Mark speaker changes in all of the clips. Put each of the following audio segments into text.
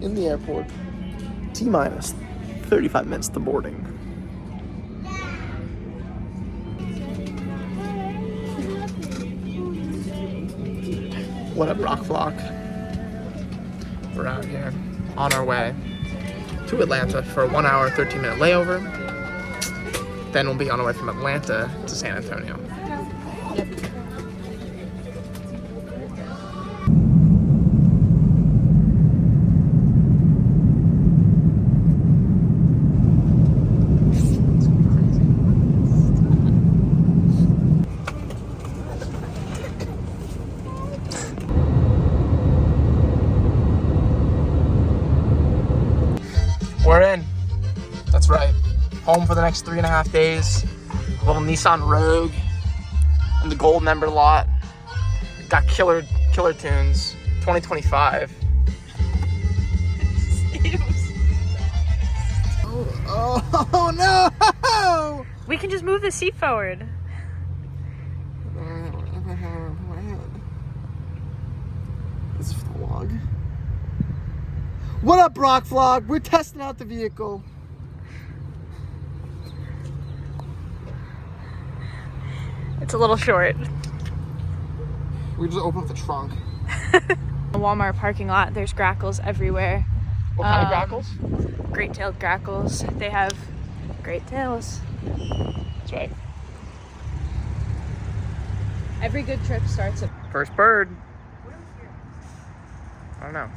Speaker 1: in the airport. T-minus 35 minutes to boarding. What up, BrockFilmCo? We're out here on our way to Atlanta for a 1 hour, 13-minute layover. Then we'll be on our way from Atlanta to San Antonio. Yep. We're in. That's right. Home for the next 3.5 days. A little Nissan Rogue in the gold member lot. Got killer tunes. 2025. Oh no!
Speaker 2: We can just move the seat forward.
Speaker 1: This is the vlog. What up, BrockFilmCo? We're testing out the vehicle.
Speaker 2: It's a little short.
Speaker 1: We just opened up the trunk.
Speaker 2: The Walmart parking lot, there's grackles everywhere.
Speaker 1: What kind of grackles?
Speaker 2: Great-tailed grackles. They have great tails.
Speaker 1: That's right.
Speaker 2: Every good trip starts at...
Speaker 1: First bird. I don't know.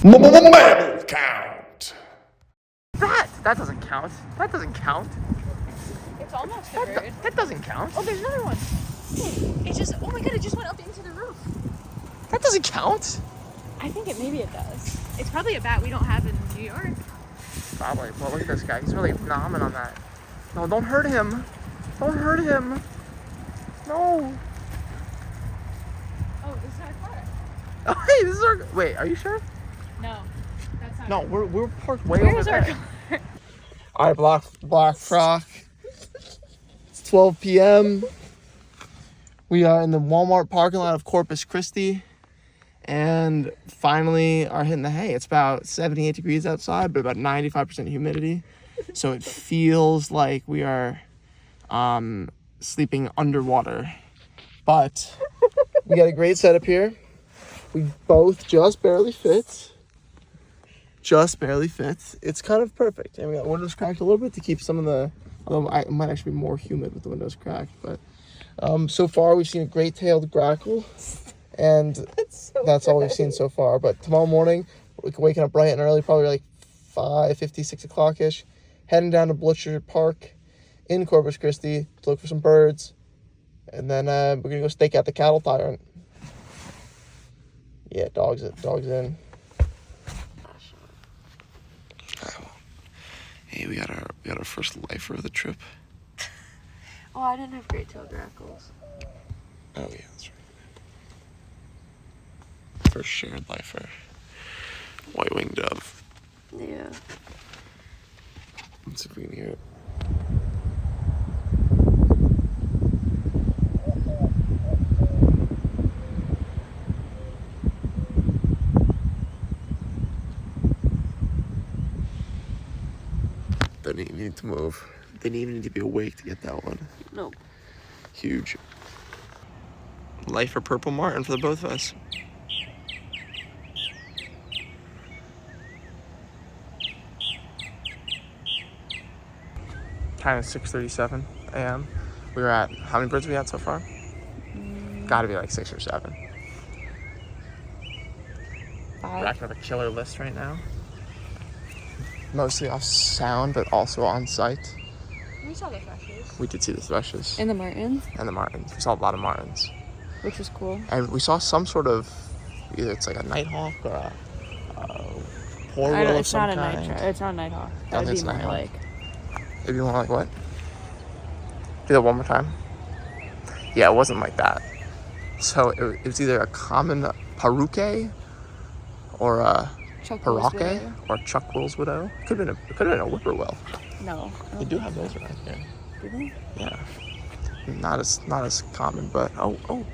Speaker 1: Mammal count. That doesn't count. That doesn't count.
Speaker 2: It's almost a bird.
Speaker 1: That doesn't count.
Speaker 2: Oh, there's another one. It just, oh my god, it just went up into the roof.
Speaker 1: That doesn't count.
Speaker 2: I think maybe it does. It's probably a bat we don't have in New York.
Speaker 1: Probably. Well, look at this guy. He's really nomming on that. No, don't hurt him. Don't hurt him. No.
Speaker 2: Oh, this is our car.
Speaker 1: Oh, hey, this is our... Wait, are you sure?
Speaker 2: No, that's not.
Speaker 1: No, we're parked way
Speaker 2: Where's
Speaker 1: over
Speaker 2: our
Speaker 1: there.
Speaker 2: car?
Speaker 1: All right, BrockFilmCo. It's 12 p.m. We are in the Walmart parking lot of Corpus Christi, and finally are hitting the hay. It's about 78 degrees outside, but about 95% humidity. So it feels like we are sleeping underwater. But we got a great setup here. We both just barely fit. It's kind of perfect. And we got windows cracked a little bit to keep some of the, although it might actually be more humid with the windows cracked, but so far we've seen a great-tailed grackle, and that's all we've seen so far. But tomorrow morning, we're waking up bright and early, probably like 5:50, 6 o'clock-ish, heading down to Butcher Park in Corpus Christi to look for some birds, and then we're going to go stake out the cattle tyrant. Yeah, dogs in. Hey, we got our first lifer of the trip.
Speaker 2: Oh, I didn't have great-tailed grackles.
Speaker 1: Oh yeah, that's right. First shared lifer. White-winged dove.
Speaker 2: Yeah.
Speaker 1: Let's see if we can hear it. They didn't even need to move. They didn't even need to be awake to get that one.
Speaker 2: Nope.
Speaker 1: Huge. Life for Purple Martin for the both of us. Time is 6:37 a.m. We were at, how many birds we had so far? Gotta be like 6 or 7.
Speaker 2: 5.
Speaker 1: Racking up a killer list right now. Mostly off sound, but also on site.
Speaker 2: We saw the thrushes.
Speaker 1: We did see the thrushes.
Speaker 2: And the martins.
Speaker 1: And the martins. We saw a lot of martins.
Speaker 2: Which was cool.
Speaker 1: And we saw some sort of, either it's like a nighthawk or a hornbill of some kind.
Speaker 2: It's not a nighthawk. That would be more like...
Speaker 1: It'd be more like what? Do that one more time. Yeah, it wasn't like that. So it was either a common paruke or a parake or Chuck Will's widow. Could have been a whippoorwill.
Speaker 2: No.
Speaker 1: They do have those around here.
Speaker 2: Do they?
Speaker 1: Yeah. Not as common, but oh.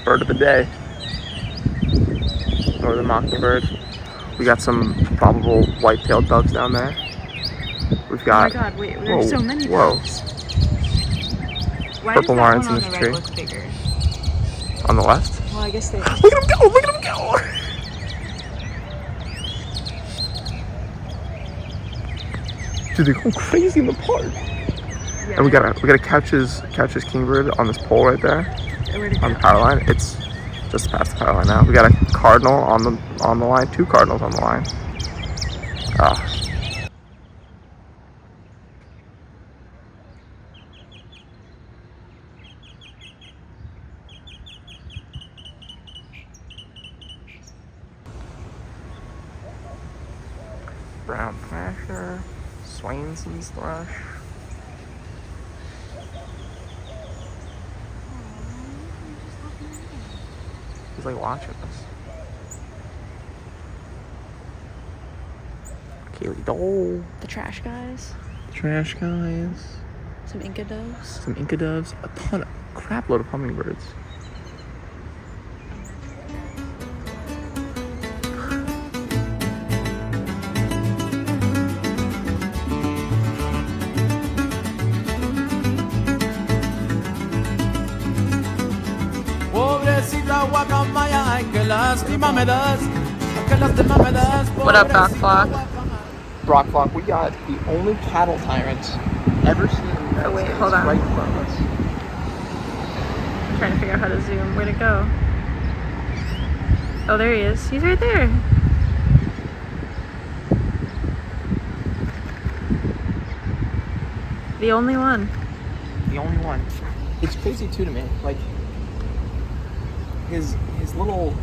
Speaker 1: bird of the day. Northern mockingbird. We got some probable white-tailed doves down there. We've got.
Speaker 2: Oh my god, wait, there's so many
Speaker 1: whoa.
Speaker 2: doves. Why
Speaker 1: Purple
Speaker 2: does that
Speaker 1: lines
Speaker 2: one
Speaker 1: in
Speaker 2: on
Speaker 1: this
Speaker 2: the
Speaker 1: tree.
Speaker 2: right look bigger?
Speaker 1: On the left?
Speaker 2: Well, I guess they.
Speaker 1: Look at him go! Look at him go! Dude, they're going crazy in the park.
Speaker 2: Yeah,
Speaker 1: And we got a couch's kingbird on this pole right there on the power line. It's just past the power line now. We got a cardinal on the line. 2 cardinals on the line. Ah. Brown thrasher, Swainson's thrush. He's like watching us. Kaylee Dole.
Speaker 2: The trash guys.
Speaker 1: Trash guys.
Speaker 2: Some Inca doves.
Speaker 1: Some Inca doves. A ton, crap load of hummingbirds.
Speaker 2: What up, BrockFilmCo?
Speaker 1: BrockFilmCo, we got the only cattle tyrant ever seen in the United
Speaker 2: Oh, wait,
Speaker 1: States
Speaker 2: hold on.
Speaker 1: right in front of us.
Speaker 2: I'm trying to figure out how to zoom. Where'd it go? Oh, there he is. He's right there. The only one.
Speaker 1: The only one. It's crazy too to me. Like his little.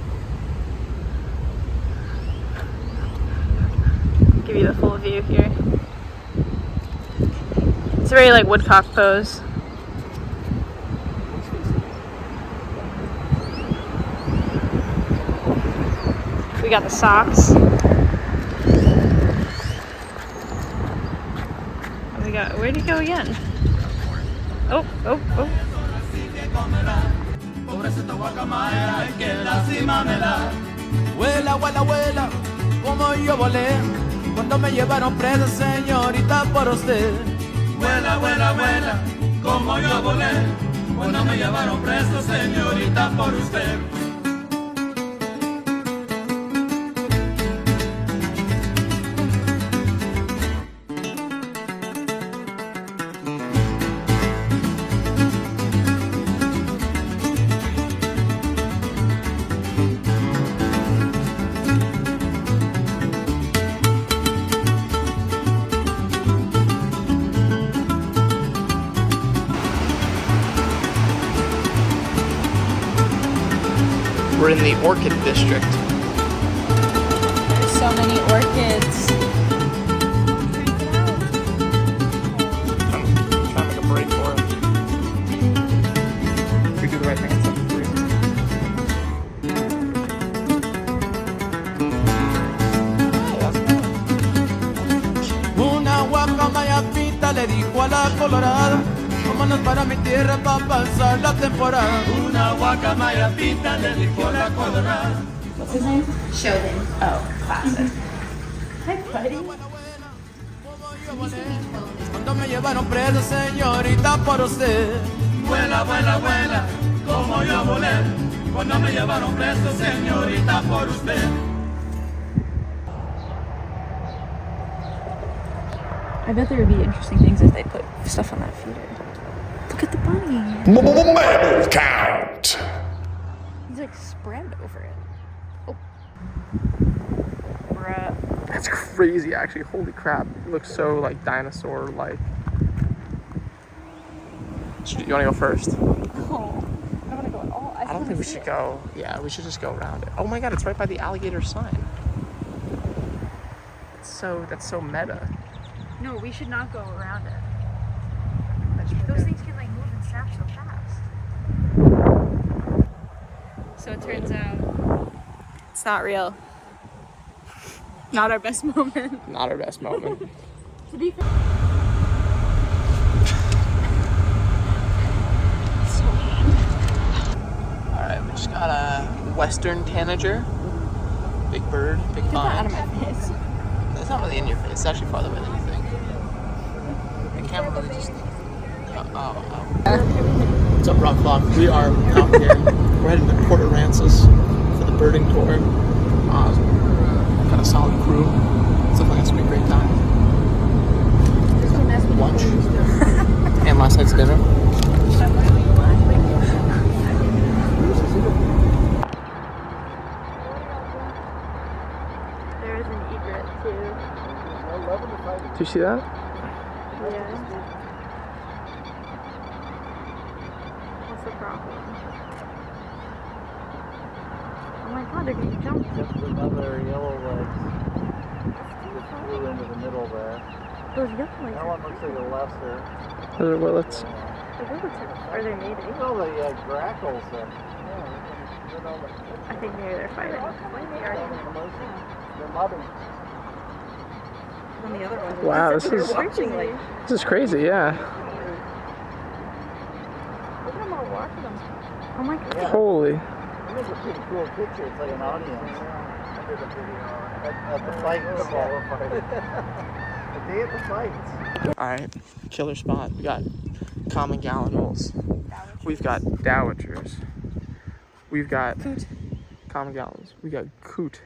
Speaker 2: Give you the full view here. It's a very like woodcock pose. We got the socks. And we got, where'd he go again? Oh.
Speaker 3: Vuela, vuela, vuela, como yo volé cuando me llevaron presa, señorita, por usted. Vuela, vuela, vuela, como yo volé cuando me llevaron preso, señorita, por usted.
Speaker 1: We're in the orchid district.
Speaker 2: There's so many orchids.
Speaker 1: Trying to make a break for it. We do the right thing.
Speaker 3: Una guacamaya pinta le dijo a la colorada, vámonos para mi tierra para pasar la temporada. Una guacamaya pinta le dijo a la colorada.
Speaker 2: What's his name? Sheldon. Oh, classic. Hi, buddy.
Speaker 3: Cuando me llevaron preso, señorita, por usted. Vuela, vuela, vuela, como yo volé. Cuando me llevaron preso, señorita, por usted.
Speaker 2: I bet there would be interesting things if they put stuff on that feeder. Look at the bunny.
Speaker 4: Mammal count.
Speaker 2: He's like spread over it. Oh. Bruh.
Speaker 1: That's crazy, actually. Holy crap. It looks so like dinosaur-like. You want to go first?
Speaker 2: Oh, I don't want to go at all.
Speaker 1: I don't think we should go. Yeah, we should just go around it. Oh my god, it's right by the alligator sign. That's so meta.
Speaker 2: No, we should not go around it. Those things can like move and snap so fast. So it turns out it's not real. Not our best moment.
Speaker 1: Not our best moment.
Speaker 2: To be fair.
Speaker 1: Alright, we just got western tanager. Big bird, big
Speaker 2: Get that out of
Speaker 1: find.
Speaker 2: my face.
Speaker 1: It's not really in your face. It's actually farther away than you think. The camera really just. What's up, Rock Vlog? We are out here. We're heading to Port Aransas for the birding tour. Got a solid crew. It's looking like it's gonna be a great time. Lunch and last night's dinner.
Speaker 2: There is an egret too.
Speaker 1: Did you see that?
Speaker 2: Yeah. What's the problem? Oh my god, they're getting jumped.
Speaker 5: Just another yellow legs. Just flew into the middle there.
Speaker 2: Those yellow legs.
Speaker 5: That one looks like a lesser.
Speaker 1: Those are willets.
Speaker 2: The willets are they mating?
Speaker 5: Look at all the grackles there.
Speaker 2: I think maybe they're fighting.
Speaker 5: They're loving.
Speaker 2: On the other one.
Speaker 1: Wow, this is crazy. Yeah.
Speaker 2: Look at them all watching them. Oh my god.
Speaker 1: Holy.
Speaker 5: It is a pretty cool picture. It's like an audience. At the fight. The day at the fights.
Speaker 1: Alright, killer spot. We got common gallinules. We've got dowitchers. We've got common gallons. We got coot.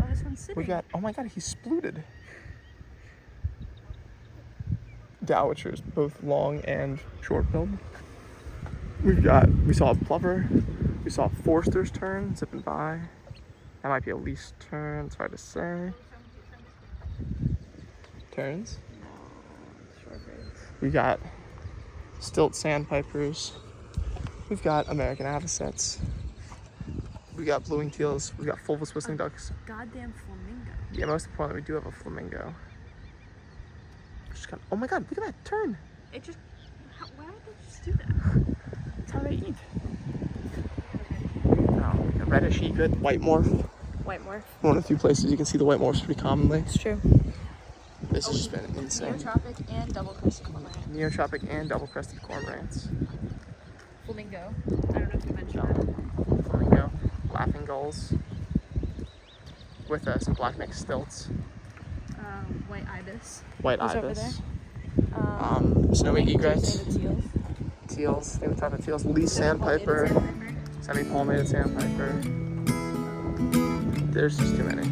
Speaker 2: Oh, this one's sitting.
Speaker 1: We got, oh my god, he's splooted. Dowitchers, both long and short-billed. We saw a plover. We saw Forster's tern zipping by. That might be a least tern, it's hard to say. Terns. We got stilt sandpipers. We've got American avocets. We got blueing teals. We got fulvous whistling ducks.
Speaker 2: Goddamn flamingo.
Speaker 1: Yeah, most importantly, we do have a flamingo. Just got, oh my god, look at that tern.
Speaker 2: It just. Why would they just do that?
Speaker 1: That's how they eat. A reddish egret, white morph.
Speaker 2: White morph.
Speaker 1: One of the few places you can see the white morphs pretty commonly.
Speaker 2: It's true.
Speaker 1: This has just been insane.
Speaker 2: Neotropic and double crested cormorant.
Speaker 1: Neotropic and double crested cormorants.
Speaker 2: Flamingo. I don't know if you mentioned that.
Speaker 1: Flamingo. Laughing gulls. With some black neck stilts.
Speaker 2: White ibis.
Speaker 1: White
Speaker 2: Who's over
Speaker 1: ibis.
Speaker 2: there?
Speaker 1: Snowy egrets.
Speaker 2: Teals.
Speaker 1: Teals. I think we talked about teals. Least sandpiper. Semi-palmated sandpiper. There's just too many.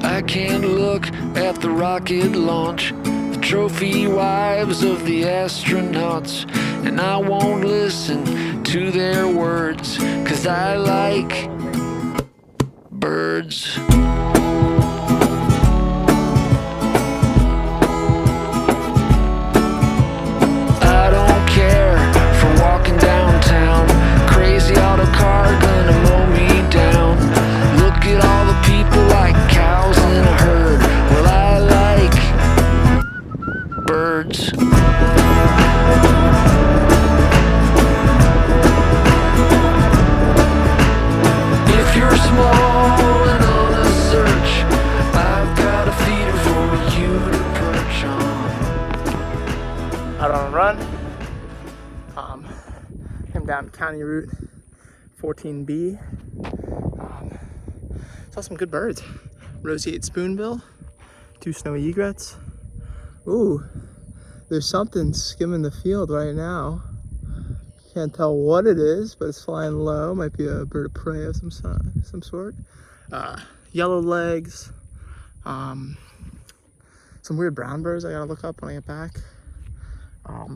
Speaker 6: I can't look at the rocket launch, the trophy wives of the astronauts, and I won't listen to their words, 'cause I like birds. I don't care for walking downtown, crazy auto car gonna mow me down. Look at all the people like cows in a herd. Well, I like birds. If you're small and on a search, I've got a feeder for you to perch on.
Speaker 1: Out on a run. Came down County Route 14B. Saw some good birds. Roseate spoonbill, 2 snowy egrets. Ooh, there's something skimming the field right now. Can't tell what it is, but it's flying low. Might be a bird of prey of some sort. Yellow legs. Some weird brown birds I gotta look up when I get back.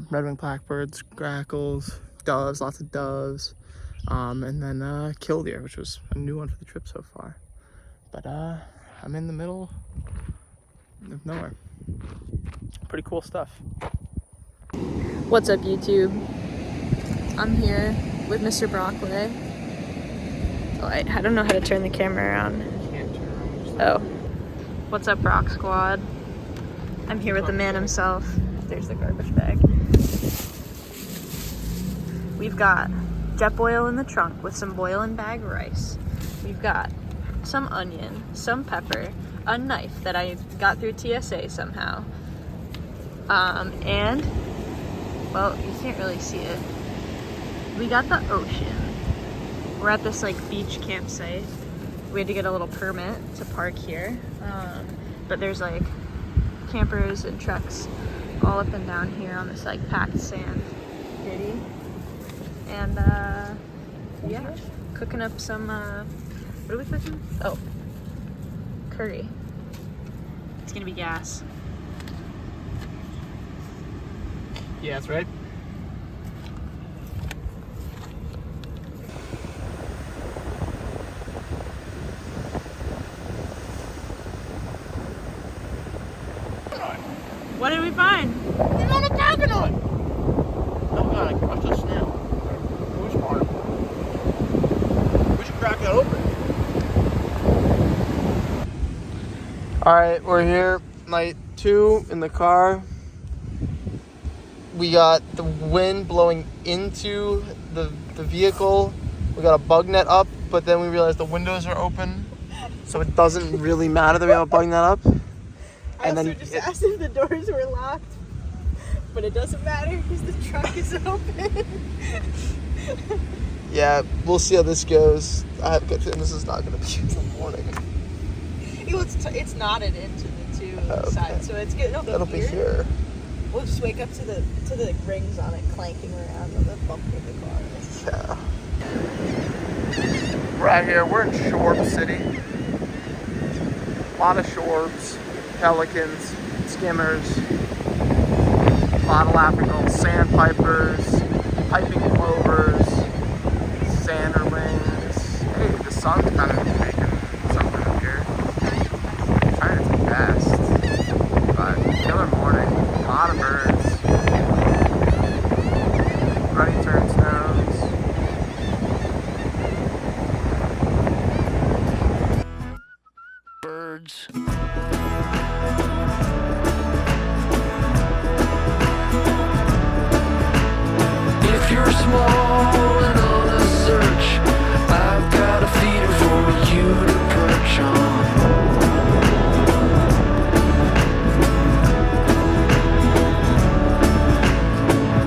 Speaker 1: Red-winged blackbirds, grackles, doves, lots of doves. And then killdeer, which was a new one for the trip so far. But I'm in the middle of nowhere. Pretty cool stuff.
Speaker 2: What's up, YouTube? I'm here with Mr. Brockway. Oh, I don't know how to turn the camera around. Oh. What's up, Brock Squad? I'm here with the man himself. There's the garbage bag. We've got Jetboil in the trunk with some boil and bag rice. We've got some onion, some pepper, a knife that I got through TSA somehow. And, well, you can't really see it. We got the ocean. We're at this like beach campsite. We had to get a little permit to park here, but there's like campers and trucks all up and down here on this like packed sand ditty. And yeah, cooking up some, what are we cooking? Oh, curry. It's gonna be gas.
Speaker 1: Yeah, that's right.
Speaker 2: What did we find?
Speaker 1: We found a coconut! Oh god, I crushed a snail. Which part? We should crack that open. Alright, we're here, night 2 in the car. We got the wind blowing into the vehicle. We got a bug net up, but then we realized the windows are open. So it doesn't really matter that we have a bug net up. And
Speaker 2: I
Speaker 1: then
Speaker 2: just asked if the doors were locked, but it doesn't matter because the truck is open.
Speaker 1: yeah, we'll see how this goes. I have a good feeling this is not going to be in the morning.
Speaker 2: It's knotted into the two sides, so it's good.
Speaker 1: That'll be here.
Speaker 2: We'll just wake up to the rings on it clanking around on the bumper of the car.
Speaker 1: Yeah. We're out here. We're in Shorb City. A lot of shorbs, pelicans, skimmers, a lot of laughing sandpipers, piping plovers, sanderlings. Hey, the sun's kind of making something up here. I'm trying to take best, but killer morning. A lot of birds, ruddy turnstones.
Speaker 6: Birds. If you're small and on a search, I've got a feeder for you to perch on.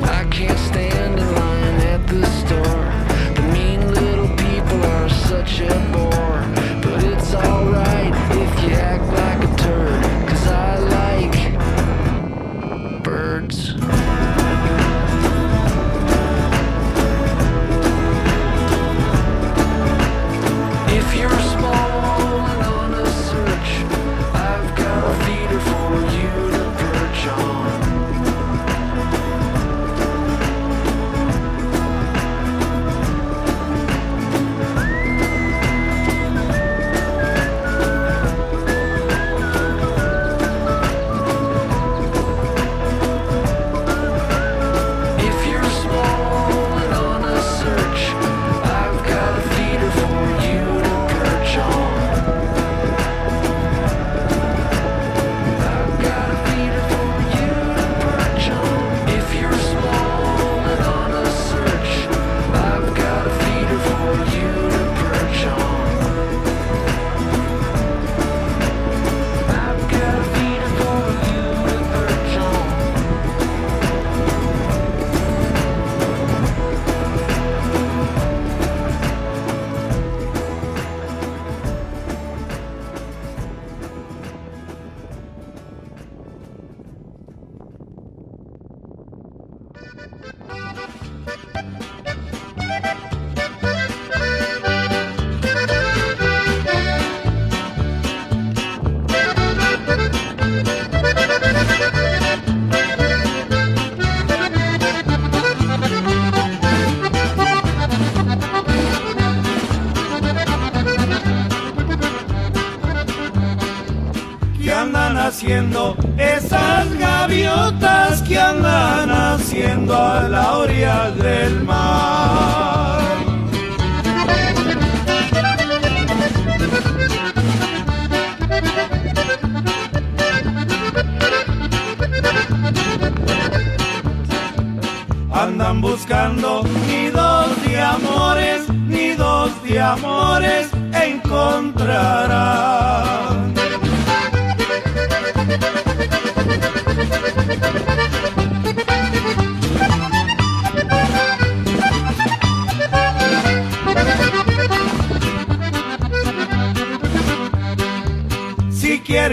Speaker 6: I can't stand in line at the store. The mean little people are such a bore. But it's alright if you act like a turd, 'cause I like birds. If you're small and on a search, I've got a feeder for you to perch on. If you're small and on a search, I've got a feeder for you to perch on. I've got a feeder for you to perch on. If you're small and on a search, I've got a feeder for you to perch on. I've got a feeder for you to perch on.
Speaker 3: ¿Qué andan haciendo esas gaviotas que andan haciendo a la orilla del mar? Andan buscando nidos de amores encontrarán.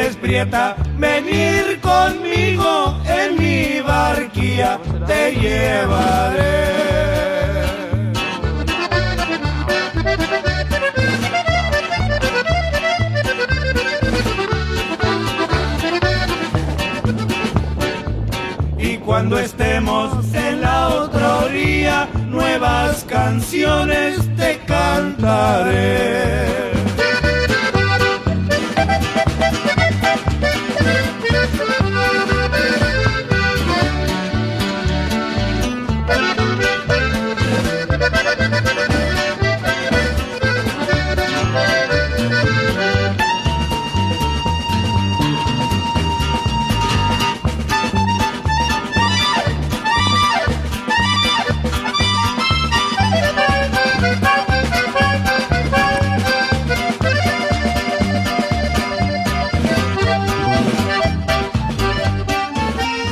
Speaker 3: eres prieta, venir conmigo en mi barquilla te llevaré. Y cuando estemos en la otra orilla, nuevas canciones te cantaré.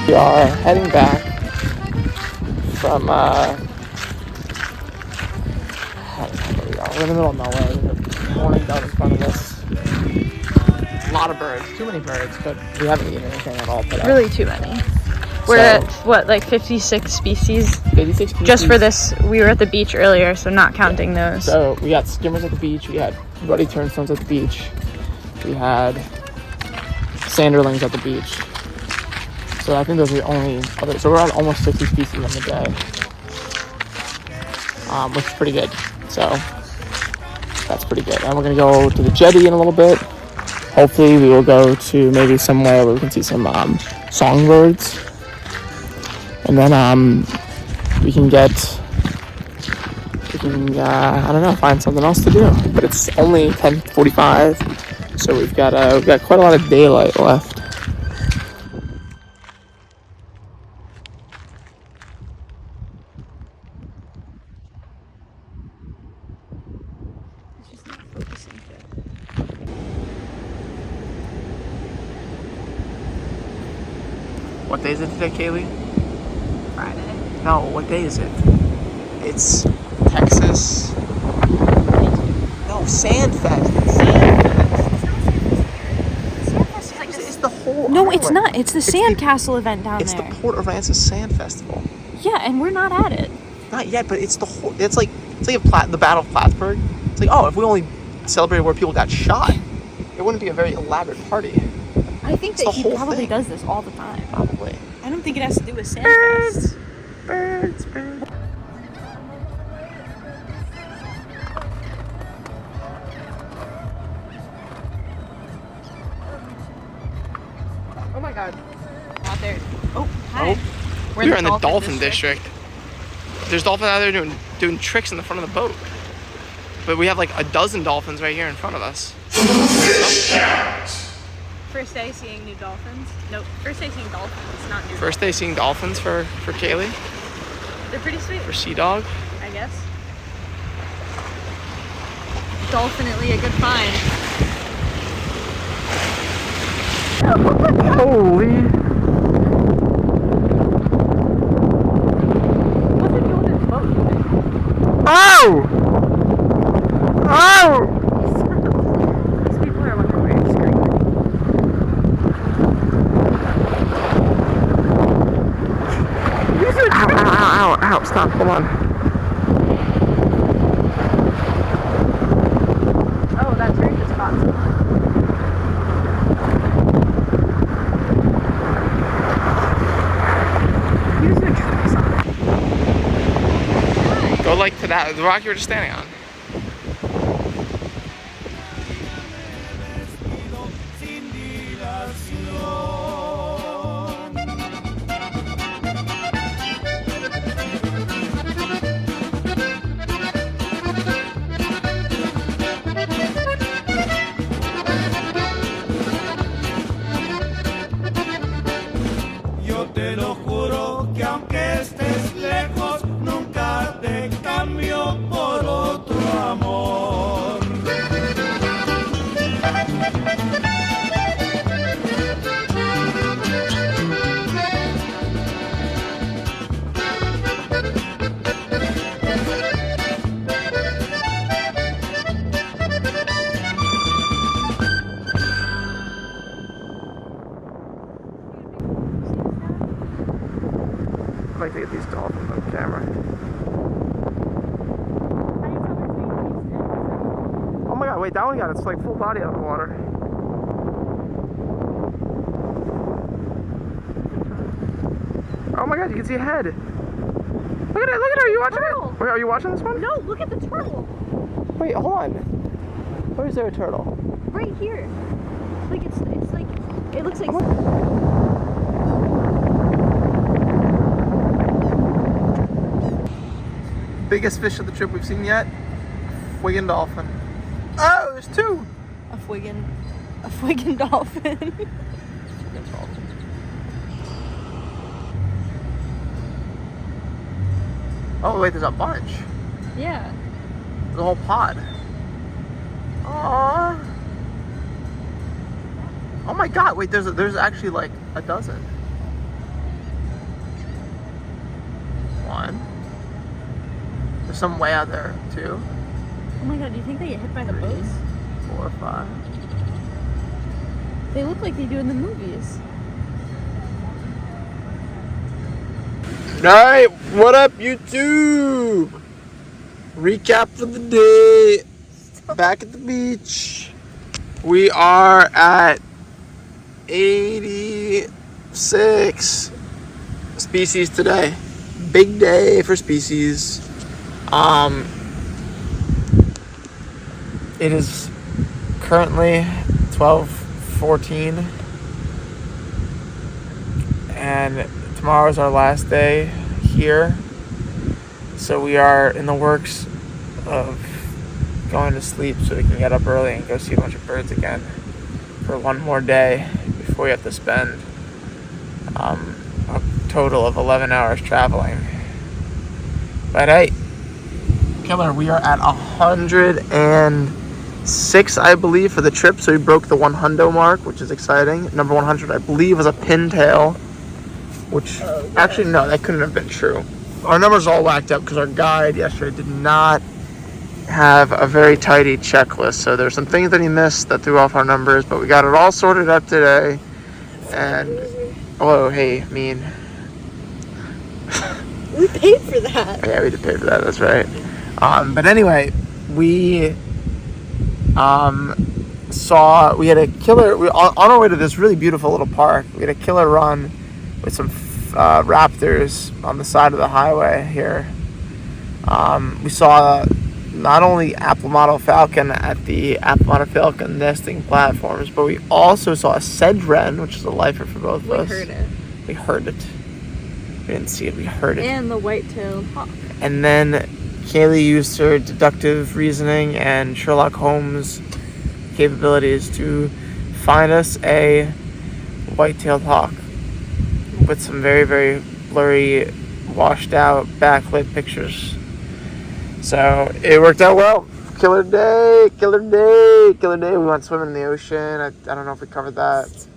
Speaker 1: We are heading back from, we're in the middle of nowhere. There's a morning dove in front of us. A lot of birds, too many birds, but we haven't eaten anything at all today.
Speaker 2: Really too many. We're at, what, like 56 species?
Speaker 1: 56 species.
Speaker 2: Just for this, we were at the beach earlier, so not counting those.
Speaker 1: So we got skimmers at the beach, we had ruddy turnstones at the beach, we had sanderlings at the beach. So I think those are the only other. So we're at almost 60 species on the day, which is pretty good. So that's pretty good. And we're gonna go to the jetty in a little bit. Hopefully we will go to maybe somewhere where we can see some songbirds, and then we can I don't know, find something else to do. But it's only 10:45, so we've got quite a lot of daylight left. What day is it today, Kaylee?
Speaker 2: Friday.
Speaker 1: No, what day is it? It's Texas. No, Sandfest. It's the whole.
Speaker 2: No, it's not. It's the Sandcastle event down
Speaker 1: It's
Speaker 2: there.
Speaker 1: the Port Aransas Sand Festival.
Speaker 2: Yeah, and we're not at it.
Speaker 1: Not yet, but it's the whole. It's like the Battle of Plattsburgh. It's like, oh, if we only celebrated where people got shot, it wouldn't be a very elaborate party.
Speaker 2: I think
Speaker 1: It's
Speaker 2: that
Speaker 1: the
Speaker 2: he
Speaker 1: whole
Speaker 2: probably
Speaker 1: thing.
Speaker 2: does this all the time.
Speaker 1: Probably.
Speaker 2: I don't think it has to do with Sandfest.
Speaker 1: Birds. Oh my God.
Speaker 2: Out there. Oh, hi.
Speaker 1: We're in the dolphin district. There's dolphins out there doing tricks in the front of the boat. But we have like a dozen dolphins right here in front of us.
Speaker 2: First day seeing new dolphins. Nope. First day seeing dolphins, not new.
Speaker 1: First day seeing dolphins for Kaylee.
Speaker 2: They're pretty sweet.
Speaker 1: For Sea Dog.
Speaker 2: I guess. Dolphinately a good find.
Speaker 1: Holy.
Speaker 2: What's it doing in this boat?
Speaker 1: Oh! Oh!
Speaker 2: These people are wondering where you're screaming.
Speaker 1: Ow, stop, hold on.
Speaker 2: Oh, that turn just caught someone. Use your tricks on.
Speaker 1: Go like to that, the rock you were just standing on.
Speaker 3: Yo te lo juro que aunque estés lejos, nunca te cambio por otro.
Speaker 1: wait, that one got its like full body out of the water. Oh my god, you can see a head. Look at it, look at her, are you watching it? Wait, are you watching this one?
Speaker 2: No, look at the turtle.
Speaker 1: Wait, hold on. Where is there a turtle?
Speaker 2: Right here. Like it's like, it looks like...
Speaker 1: Biggest fish of the trip we've seen yet? Friggin' dolphin. Oh, there's two!
Speaker 2: A friggin' dolphin.
Speaker 1: Oh wait, there's a bunch.
Speaker 2: Yeah.
Speaker 1: There's a whole pod. Aww. Oh my god, wait, there's actually like a dozen. One. There's some way out there, too.
Speaker 2: Oh my god, do you think they get hit by the boats?
Speaker 1: 4, 5.
Speaker 2: They look like they do in the movies.
Speaker 1: Alright, what up YouTube? Recap for the day. Back at the beach. We are at 86 species today. Big day for species. It is currently 12:14 and tomorrow is our last day here, so we are in the works of going to sleep so we can get up early and go see a bunch of birds again for one more day before we have to spend a total of 11 hours traveling. But hey, killer, we are at 106, I believe, for the trip, so we broke the 100 mark, which is exciting. Number 100, I believe, was a pintail, which, actually, no, that couldn't have been true. Our numbers all whacked up because our guide yesterday did not have a very tidy checklist, so there's some things that he missed that threw off our numbers, but we got it all sorted up today. And oh, hey, mean.
Speaker 2: We paid for that.
Speaker 1: Yeah, we did pay for that, that's right. But anyway, we we had a killer, on our way to this really beautiful little park, we had a killer run with some raptors on the side of the highway here. We saw not only apple motto falcon at the apple motto falcon nesting platforms, but we also saw a sedge wren, which is a lifer for both of us.
Speaker 2: We heard it.
Speaker 1: We heard it. We didn't see it, we heard it.
Speaker 2: And the white-tailed hawk.
Speaker 1: And then Kaylee used her deductive reasoning and Sherlock Holmes capabilities to find us a white-tailed hawk with some very, very blurry, washed out, backlit pictures. So it worked out well. Killer day, killer day, killer day. We went swimming in the ocean. I don't know if we covered that.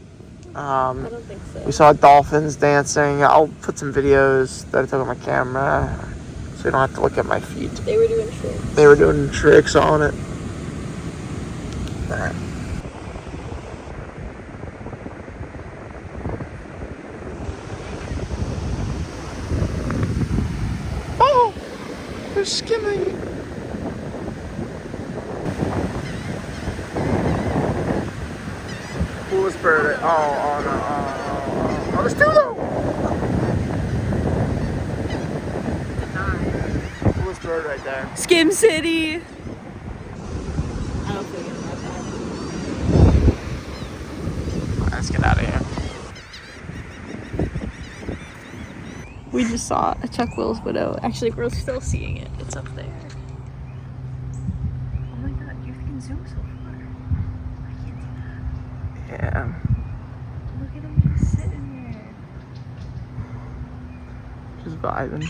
Speaker 2: I don't think so.
Speaker 1: We saw dolphins dancing. I'll put some videos that I took on my camera so you don't have to look at my feet.
Speaker 2: They were doing tricks.
Speaker 1: They were doing tricks on it. Alright. Oh! They're skimming. Coolest bird. Oh no. Oh, there's two though! Coolest bird right there.
Speaker 2: Skim City. I don't think it's
Speaker 1: Let's get out of here.
Speaker 2: We just saw a Chuck Wills widow. Actually, we're still seeing it. It's up there. Oh my god, you can zoom so far. I can't do that.
Speaker 1: Yeah.
Speaker 2: Look at him just sitting there.
Speaker 1: Just vibing.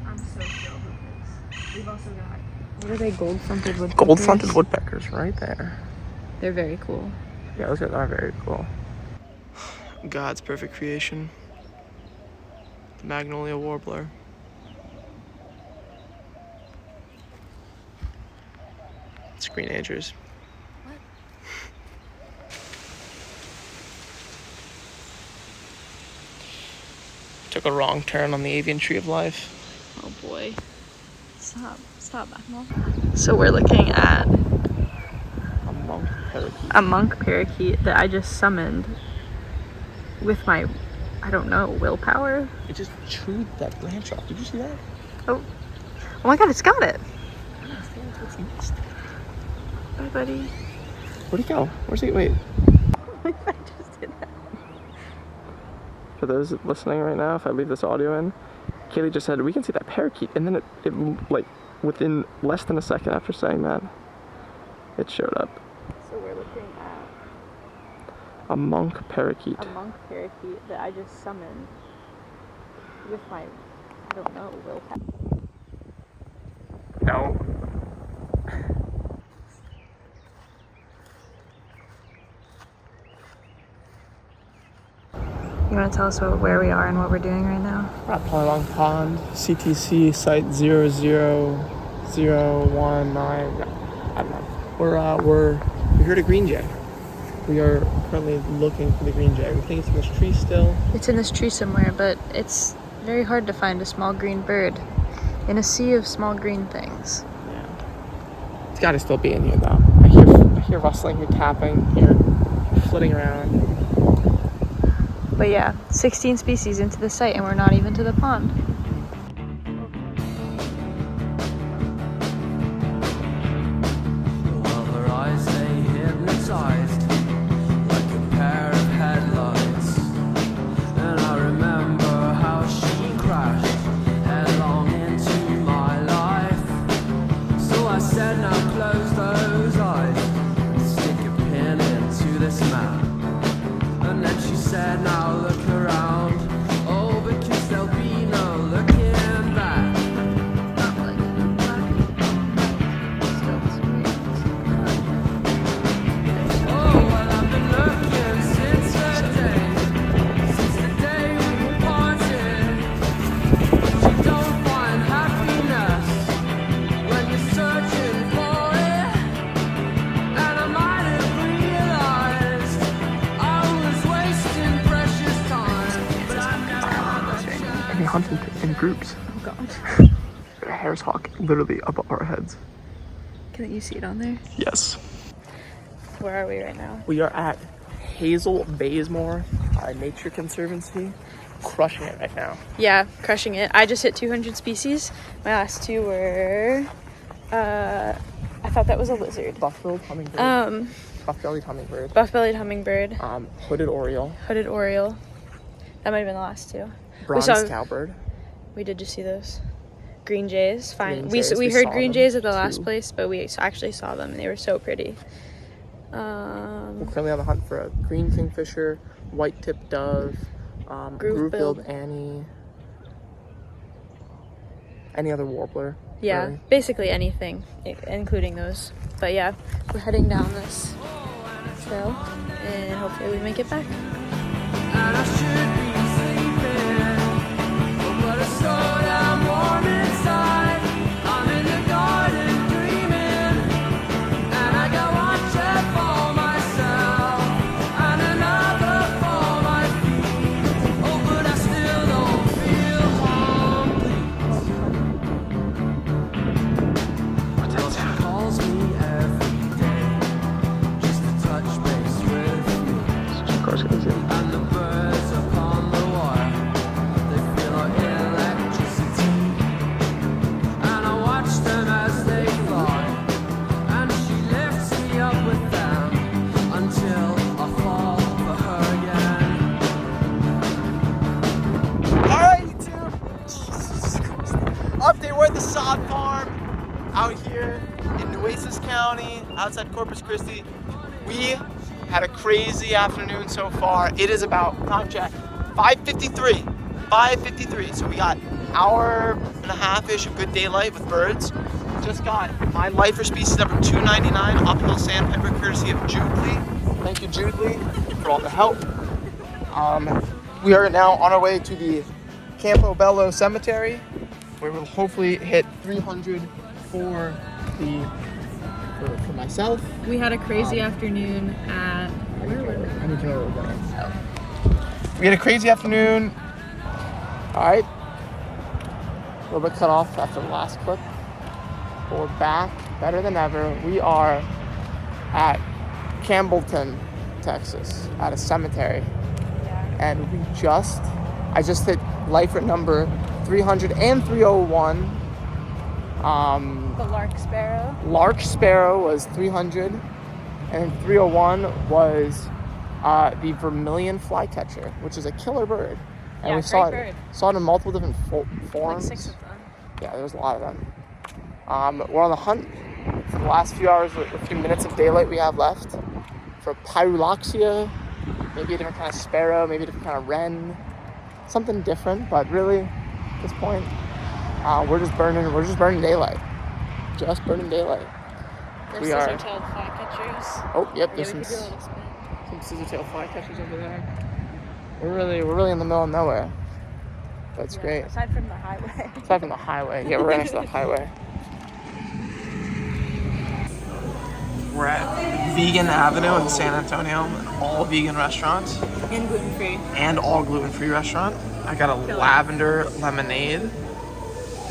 Speaker 2: I'm so thrilled with this. We've also got, what are they, gold-fronted woodpeckers?
Speaker 1: Gold-fronted woodpeckers right there.
Speaker 2: They're very cool.
Speaker 1: Yeah, those guys are very cool. God's perfect creation. The Magnolia Warbler. Screenagers.
Speaker 2: What?
Speaker 1: Took a wrong turn on the avian tree of life.
Speaker 2: Oh boy. Stop, back off. So we're looking at a monk parakeet that I just summoned with my, I don't know, willpower.
Speaker 1: It just chewed that branch off. Did you see that?
Speaker 2: Oh my god, it's got it. Bye, buddy.
Speaker 1: Where'd he go? Where's he? Wait.
Speaker 2: I just did that.
Speaker 1: For those listening right now, if I leave this audio in, Kaylee just said, we can see that parakeet. And then it like, within less than a second after saying that, it showed up.
Speaker 2: So we're looking at
Speaker 1: A monk parakeet.
Speaker 2: a monk parakeet that I just summoned with my, I don't know, willpower.
Speaker 1: No.
Speaker 2: You want to tell us where we are and what we're doing right now?
Speaker 1: We're at Polylong Pond, CTC site 00019. I don't know. We're here at a green jay. We are currently looking for the green jay. We think it's in this tree still.
Speaker 2: It's in this tree somewhere, but it's very hard to find a small green bird in a sea of small green things.
Speaker 1: Yeah. It's got to still be in here though. I hear rustling, hear tapping, hear flitting around.
Speaker 2: But yeah, 16 species into the site and we're not even to the pond.
Speaker 3: Well, her eyes lay hypnotized like a pair of headlights. And I remember how she crashed headlong into my life. So I said, now close those eyes and stick a pin into this map. And then she said, now look around. Oh, because there'll be no looking back. Oh, well, I've been looking since the day we were parted. But you don't find happiness when you're searching for it. And I might have realized I was wasting precious time. But I never
Speaker 1: And we hunt in groups.
Speaker 2: Oh god.
Speaker 1: A hare's hawk literally above our heads.
Speaker 2: Can you see it on there?
Speaker 1: Yes.
Speaker 2: Where are we right now?
Speaker 1: We are at Hazel Baysmore Nature Conservancy. Crushing it right now.
Speaker 2: Yeah, crushing it. I just hit 200 species. My last two were, I thought that was a lizard.
Speaker 1: Buff-billed hummingbird. Buff-bellied hummingbird.
Speaker 2: Buff-bellied hummingbird,
Speaker 1: Hooded oriole.
Speaker 2: hooded oriole. That might have been the last two.
Speaker 1: Bronze
Speaker 2: saw-
Speaker 1: cowbird.
Speaker 2: We did just see those. Green jays, fine.
Speaker 1: Green
Speaker 2: We
Speaker 1: jays,
Speaker 2: we
Speaker 1: we
Speaker 2: heard
Speaker 1: saw
Speaker 2: green
Speaker 1: them
Speaker 2: jays at the last
Speaker 1: too.
Speaker 2: place, but we actually saw them and they were so pretty.
Speaker 1: We're currently on the hunt for a green kingfisher, white-tipped dove,
Speaker 2: Groove-billed.
Speaker 1: groove-billed Annie, any other warbler.
Speaker 2: Yeah,
Speaker 1: really.
Speaker 2: basically anything, including those. But yeah, we're heading down this trail and hopefully we make it back.
Speaker 3: And I should be sleeping, but it's so damn warm inside. I'm in the garden dreaming, and I got one chair for myself and another for my feet. Oh, but I still don't feel complete. She calls me every day just to touch base with me.
Speaker 1: Of course, gonna see.
Speaker 3: And the birds upon the wire, they feel like electricity. And I watch them as they fly, and she lifts me up with them until I fall for her again.
Speaker 1: Alright, YouTube! Jesus Christ. Update, we're at the sod farm out here in Nueces County, outside Corpus Christi. We had a crazy afternoon so far. It is about, time check, 5:53. 5:53. So we got an hour and a half-ish of good daylight with birds. Just got my lifer species number 299, uphill sandpiper, courtesy of Jude Lee. Thank you, Jude Lee, for all the help. We are now on our way to the Campo Bello Cemetery, where we'll hopefully hit 300 for myself.
Speaker 2: We had a crazy afternoon at, where were we?
Speaker 1: I need to know where we're going. We had a crazy afternoon. Alright. A little bit cut off after the last clip. But we're back, better than ever. We are at Campbellton, Texas, at a cemetery. And I just hit lifer number 300 and 301.
Speaker 2: The lark sparrow.
Speaker 1: Lark sparrow was 300, and 301 was the vermilion flycatcher, which is a killer bird. And
Speaker 2: Yeah,
Speaker 1: we saw
Speaker 2: great
Speaker 1: it
Speaker 2: bird.
Speaker 1: saw it in multiple different
Speaker 2: Like
Speaker 1: forms.
Speaker 2: 6 of them.
Speaker 1: Yeah, there was a lot of them. We're on the hunt for the last few hours, a few minutes of daylight we have left, for Pyroloxia, maybe a different kind of sparrow, maybe a different kind of wren, something different. But really, at this point, we're just burning daylight. Just burning daylight.
Speaker 2: There's
Speaker 1: We are-
Speaker 2: scissor-tailed flycatchers.
Speaker 1: Oh, yep,
Speaker 2: Yeah,
Speaker 1: there's
Speaker 2: we could do a little spin.
Speaker 1: some scissor-tail flycatchers over there. We're really in the middle of nowhere. That's great.
Speaker 2: Aside from the highway.
Speaker 1: Aside from the highway. Yeah, we're right next to the highway. We're at Vegan Avenue in San Antonio, all vegan restaurants.
Speaker 2: And gluten-free.
Speaker 1: And all gluten-free restaurant. I got a lavender lemonade.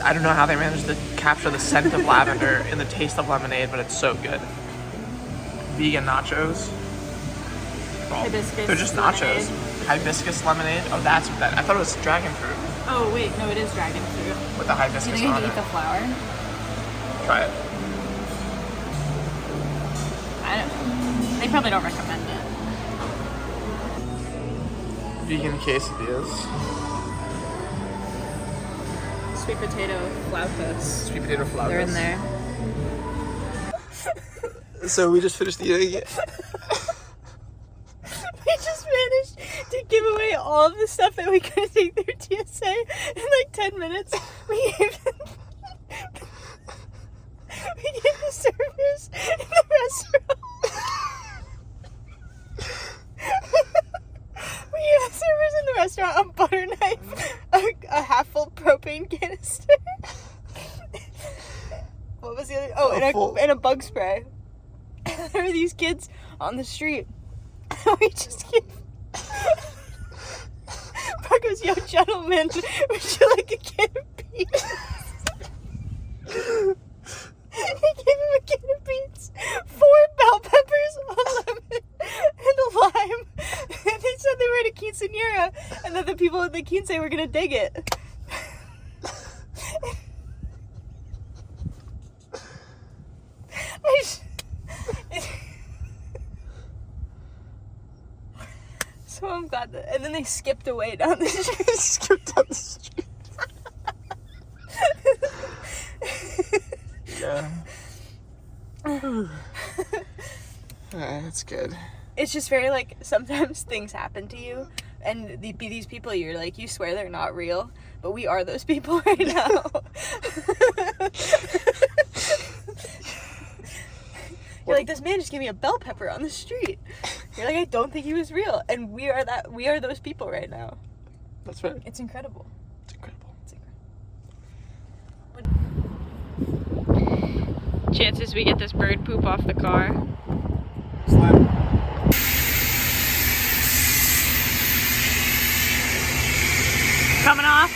Speaker 1: I don't know how they managed to capture the scent of lavender in the taste of lemonade, but it's so good. Vegan nachos. Well,
Speaker 2: Hibiscus
Speaker 1: they're just
Speaker 2: lemonade.
Speaker 1: nachos. Hibiscus lemonade. Oh, that's what that. I thought it was dragon fruit
Speaker 2: Oh wait, no, it is dragon fruit.
Speaker 1: with the
Speaker 2: Do you
Speaker 1: hibiscus
Speaker 2: think I
Speaker 1: on
Speaker 2: can eat
Speaker 1: it.
Speaker 2: the flower?
Speaker 1: Try it.
Speaker 2: I don't. They probably don't recommend it.
Speaker 1: Vegan quesadillas.
Speaker 2: Sweet potato flautas.
Speaker 1: Sweet potato flautas.
Speaker 2: They're in there.
Speaker 1: So we just finished eating it.
Speaker 2: We just managed to give away all of the stuff that we couldn't take through TSA in like 10 minutes. We gave the servers in the restaurant. We gave the servers in the restaurant a butter knife, a half full propane canister. What was the other? Oh, and a bug spray. There were these kids on the street. We just gave. Buck goes, "Yo, gentlemen, would you like a can of beans?" He gave him a can of beans, 4 bell peppers, a lemon, and a lime. And they said they were at a quinceañera, and that the people at the quince were gonna dig it. So I'm glad that. And then they skipped away down the street.
Speaker 1: Skipped down the street. Yeah. That's good.
Speaker 2: It's just very like sometimes things happen to you, and these people you're like you swear they're not real, but we are those people right now. You're like, this man just gave me a bell pepper on the street. You're like, I don't think he was real, and we are those people right now.
Speaker 1: That's right.
Speaker 2: It's incredible.
Speaker 1: It's incredible.
Speaker 2: It's incredible. Chances we get this bird poop off the car.
Speaker 1: Slim.
Speaker 2: Coming off.